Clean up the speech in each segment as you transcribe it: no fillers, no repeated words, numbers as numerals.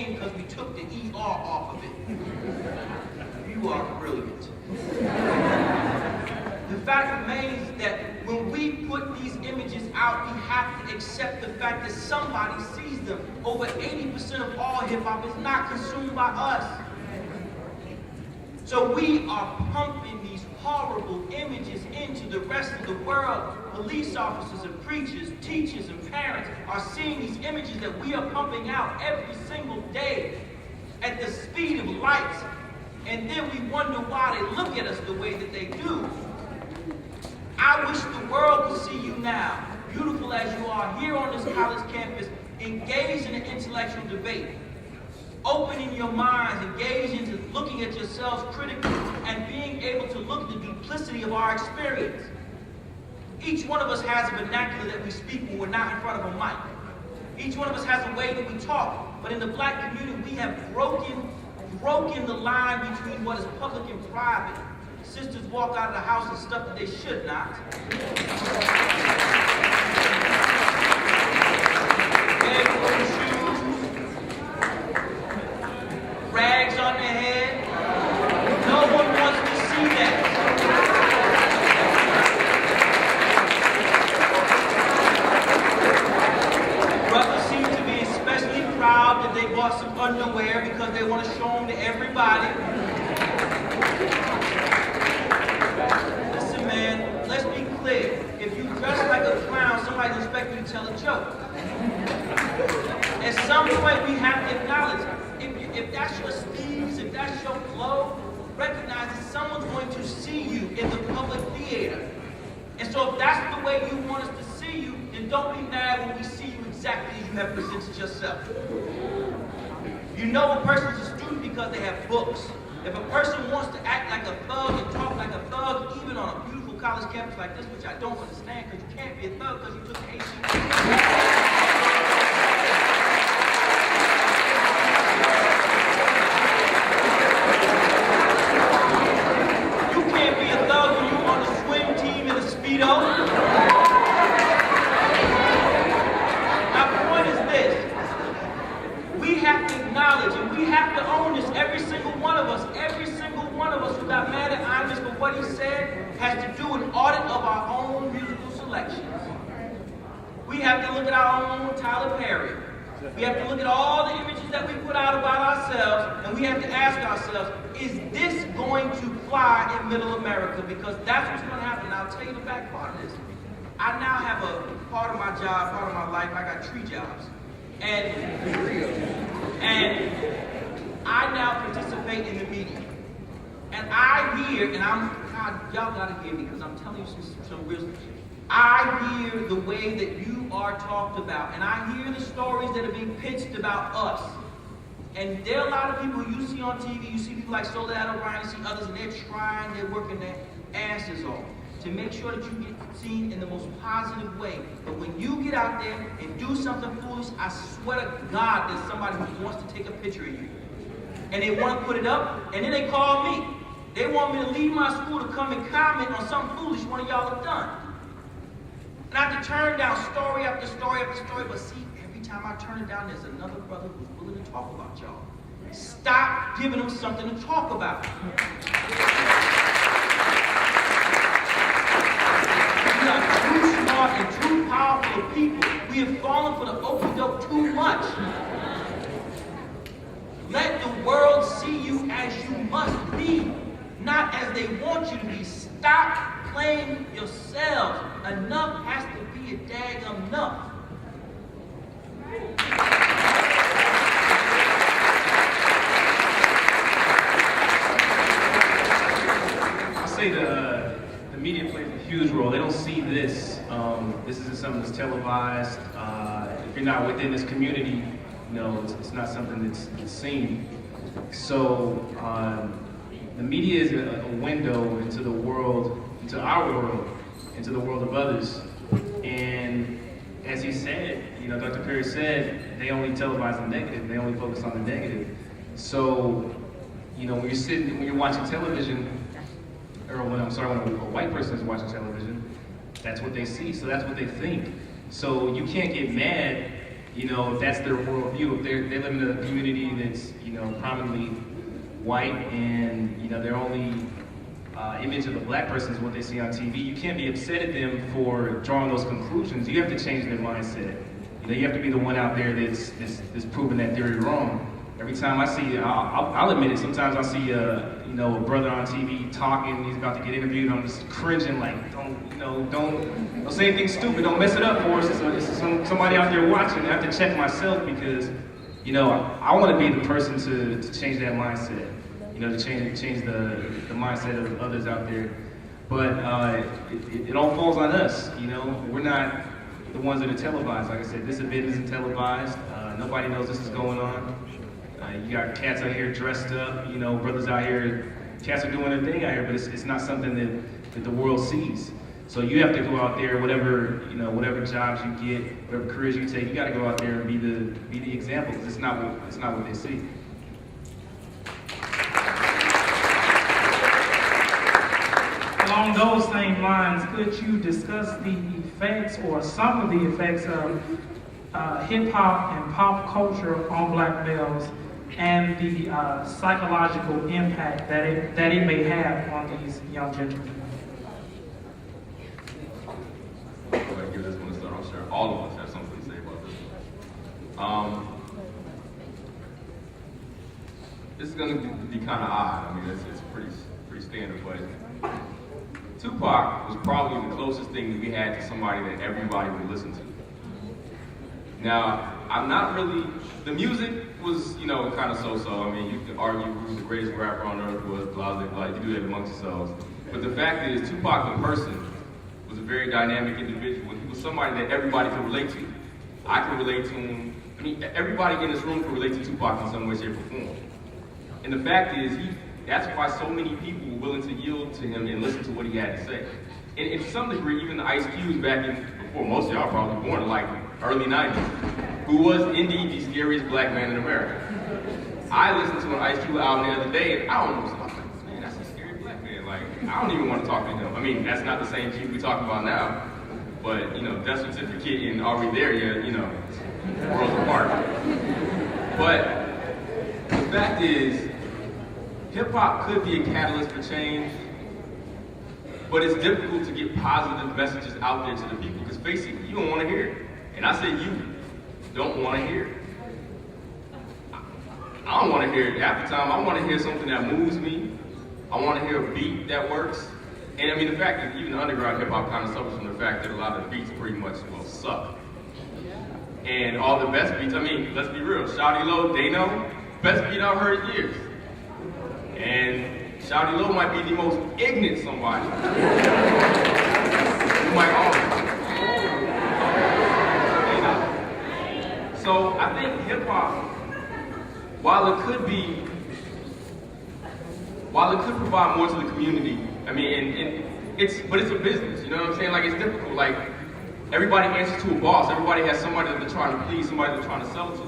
name because we took the ER off of it. You are brilliant. The fact remains that when we put these images out, we have to accept the fact that somebody sees them. Over 80% of all hip-hop is not consumed by us. So we are pumping these horrible images into the rest of the world. Police officers and preachers, teachers and parents are seeing these images that we are pumping out every single day at the speed of light. And then we wonder why they look at us the way that they do. I wish the world could see you now, beautiful as you are, here on this college campus, engaged in an intellectual debate, opening your minds, engaged into looking at yourselves critically, and being able to look at the duplicity of our experience. Each one of us has a vernacular that we speak when we're not in front of a mic. Each one of us has a way that we talk. But in the black community, we have broken the line between what is public and private. Sisters walk out of the house in stuff that they should not. Barefoot shoes, rags on their head. No one wants to see that. Brothers seem to be especially proud that they bought some underwear because they want to show them to everybody. Listen, man, let's be clear. If you dress like a clown, somebody's expecting you to tell a joke. At some point, we have to acknowledge, if that's your steez, if that's your flow, recognize that someone's going to see you in the public theater. And so if that's the way you want us to see you, then don't be mad when we see you exactly as you have presented yourself. You know a person's a student because they have books. If a person wants to act like a thug and talk like a thug, even on a beautiful college campus like this, which I don't understand because you can't be a thug because you took the ACT. What he said has to do with an audit of our own musical selections. We have to look at our own Tyler Perry. We have to look at all the images that we put out about ourselves, and we have to ask ourselves, is this going to fly in Middle America? Because that's what's going to happen. I'll tell you the back part of this. I now have a part of my job, part of my life, I got 3 jobs. And I now participate in the media. And I hear, and y'all gotta hear me because I'm telling you some wisdom. I hear the way that you are talked about, and I hear the stories that are being pitched about us. And there are a lot of people you see on TV, you see people like Soledad O'Brien, you see others, and they're working their asses off to make sure that you get seen in the most positive way. But when you get out there and do something foolish, I swear to God there's somebody who wants to take a picture of you. And they want to put it up, and then they call me. They want me to leave my school to come and comment on something foolish one of y'all have done. And I have to turn down story after story after story, but see, every time I turn it down, there's another brother who's willing to talk about y'all. Stop giving them something to talk about. We are too smart and too powerful people. We have fallen for the okey-doke too much. Let the world see you as you must be, not as they want you to be. Stop playing yourselves. Enough has to be a daggum enough. I say the media plays a huge role. They don't see this. This isn't something that's televised. If you're not within this community, it's not something that's seen. So the media is a window into the world, into our world, into the world of others. And as he said, Dr. Perry said, they only televise the negative. They only focus on the negative. So, when you're watching television, or when a white person is watching television, that's what they see. So that's what they think. So you can't get mad you know, if that's their worldview, if they live in a community that's, you know, prominently white and, you know, their only image of a black person is what they see on TV, you can't be upset at them for drawing those conclusions. You have to change their mindset. You know, you have to be the one out there that's proving that theory wrong. Every time I see, I'll admit it, sometimes I'll see you know, a brother on TV talking, he's about to get interviewed, and I'm just cringing like, don't say anything stupid, don't mess it up for us. It's somebody out there watching. I have to check myself because, you know, I want to be the person to change that mindset. You know, to change the mindset of others out there. But it all falls on us, you know. We're not the ones that are televised. Like I said, this event isn't televised. Nobody knows this is going on. You got cats out here dressed up, you know, brothers out here, cats are doing their thing out here, but it's not something that the world sees. So you have to go out there, whatever jobs you get, whatever careers you take, you got to go out there and be the example, because it's not what they see. Along those same lines, could you discuss the effects or some of the effects of hip-hop and pop culture on black males and the psychological impact that it may have on these young gentlemen? Go ahead and give this one a start. I'm sure all of us have something to say about this one. This is going to be kind of odd. I mean, it's pretty standard, but Tupac was probably the closest thing that we had to somebody that everybody would listen to. Now, I'm not really, the music was, you know, kind of so-so. I mean, you could argue who the greatest rapper on earth was, blah, blah, blah. You do that amongst yourselves. But the fact is, Tupac the person was a very dynamic individual. He was somebody that everybody could relate to. I could relate to him. I mean, everybody in this room could relate to Tupac in some way, shape, or form. And the fact is, that's why so many people were willing to yield to him and listen to what he had to say. And to some degree, even the Ice Cubes back in, before most of y'all probably born, like early 90s, who was indeed the scariest black man in America. I listened to an Ice Cube album the other day, and I almost was like, man, that's a scary black man. Like, I don't even want to talk to him. I mean, that's not the same Cube we're talking about now, but, you know, death certificate and are we there yet, you know, worlds apart. But the fact is, hip-hop could be a catalyst for change, but it's difficult to get positive messages out there to the people, because face it, you don't want to hear it. And I say you don't want to hear it. I don't want to hear it half the time. I want to hear something that moves me. I want to hear a beat that works. And I mean, the fact that even the underground hip-hop kind of suffers from the fact that a lot of the beats pretty much, well, suck. And all the best beats, I mean, let's be real, Shawty Lo, they know, best beat I've heard in years. And Shawty Lo might be the most ignorant somebody. You might always. So I think hip-hop, while it could provide more to the community, I mean, but it's a business, you know what I'm saying? Like, it's difficult. Like, everybody answers to a boss. Everybody has somebody that they're trying to please, somebody they're trying to sell to.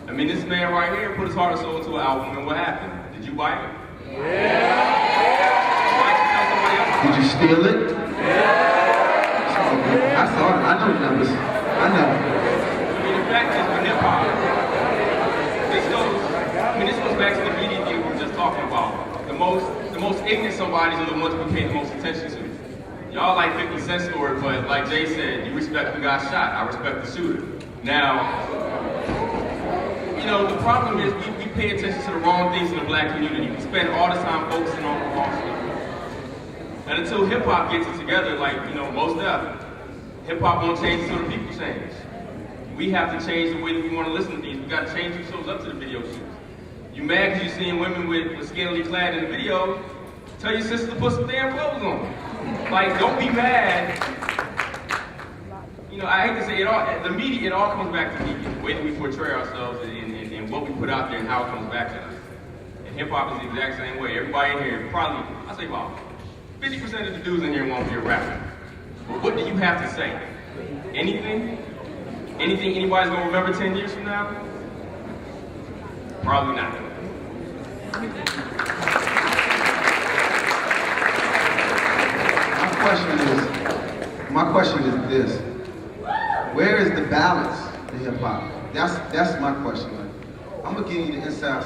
I mean, this man right here put his heart and soul into an album, and what happened? Did you buy it? Yeah. Did you steal it? Yeah. I saw it. I know the numbers. I know. I mean, the fact is, with hip-hop, this goes back to the media thing we were just talking about. The most ignorant somebodies are the ones we pay the most attention to. Y'all like 50 Cent story, but like Jay said, you respect who got shot. I respect the shooter. Now, you know, the problem is we pay attention to the wrong things in the black community. We spend all the time focusing on the wrong stuff. And until hip-hop gets it together, like, you know, most definitely, hip-hop won't change until the people change. We have to change the way that we want to listen to things. We got to change who shows up to the video shoots. You mad because you're seeing women with scantily clad in the video? Tell your sister to put some damn clothes on. Like, don't be mad. You know, I hate to say it all. The media, it all comes back to media. The way that we portray ourselves and what we put out there and how it comes back to us. And hip hop is the exact same way. Everybody in here, probably, I say about 50% of the dudes in here won't be a rapper. But what do you have to say? Anything? Anything anybody's gonna remember 10 years from now? Probably not. My question is this. Where is the balance in hip hop? That's my question. Like, I'm gonna give you the inside.